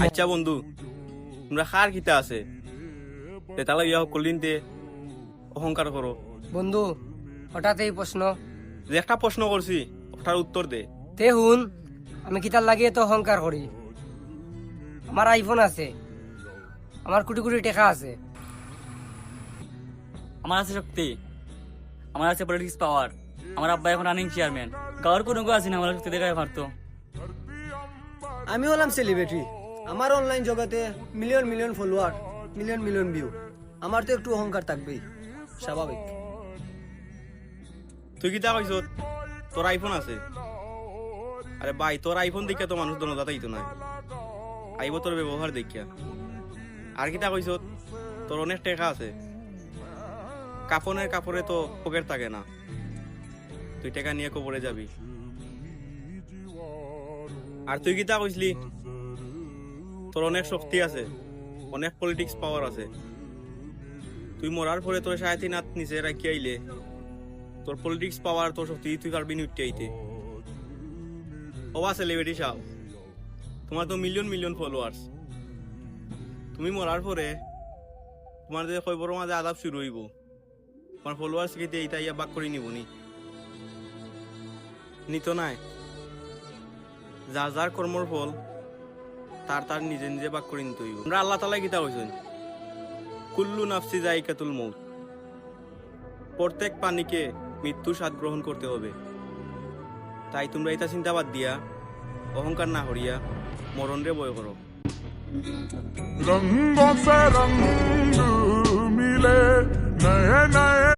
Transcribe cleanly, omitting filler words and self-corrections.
আচ্ছা বন্ধু, তোমরা কার কিতা আছে তালা ইয়া করলিন তে অহংকার করো? বন্ধু হঠাৎ এই প্রশ্ন? যে একটা প্রশ্ন করছি ওটার উত্তর দে। তে হুন, আমি কিতার লাগিয়ে তো অহংকার করি? আমার আইফোন আছে, আমার কোটি কোটি টাকা আছে, আমার আছে শক্তি, আমার আছে পলিটিক্স পাওয়ার, আমার আব্বা এখন রানিং চেয়ারম্যান। গাওয়ার কোনো কেউ আছে না আমার শক্তি দেখায় পারতো? আমি হলাম সেলিব্রিটি, আমার অনলাইন জগতে million million follower, million million view. আমার তো একটু অহংকার থাকবেই, স্বাভাবিক। তুই কিতা কইস তোর আইফোন আছে? আরে ভাই, তোর আইফোন দেখিয়া তো মানুষ দনদাতাই তো নাই, আইব তোর ব্যবহার দেখিয়া। আর কিতা কইস তোর অনেক টাকা আছে, কাফনের কাপড়ে তো পকেট থাকে না, তুই টাকা নিয়ে কবরে যাবি। আর তুই কিতা কইসলি তোর অনেক শক্তি আছে, অনেক পলিটিক্স পাওয়ার আছে। তুই মরার পরে তোর সায়াতিনাথ নিচে রাখি আইলে তোর পলিটিক্স পাওয়ার, তোর শক্তি তুই পারবি নিউটে আইতে। ওবা সেলিব্রিটি সাহেব, তোমার তো মিলিয়ন মিলিয়ন ফলোয়ার্স। তুমি মরার পরে তোমার যে খবরের মাঝে আদাব শুরু হইব, তোমার ফলোয়ার্স কেটে এইটা ইয়া বাক করে নিব নিত নাই। যার যার কর্মর ফল তার তার নিজে নিজে বাক করে নিতে হইব। আমরা আল্লাহ তাআলা কিতা কইছেন, কুল্লু নাফসি যায়কাতুল মউত, প্রত্যেক প্রাণীকে মৃত্যু স্বাদ গ্রহণ করতে হবে। তাই তোমরা এটা চিন্তা বাদ দিয়া অহংকার না করিয়া মরণ রে ভয় করো। रंगों से रंग मिले नए नए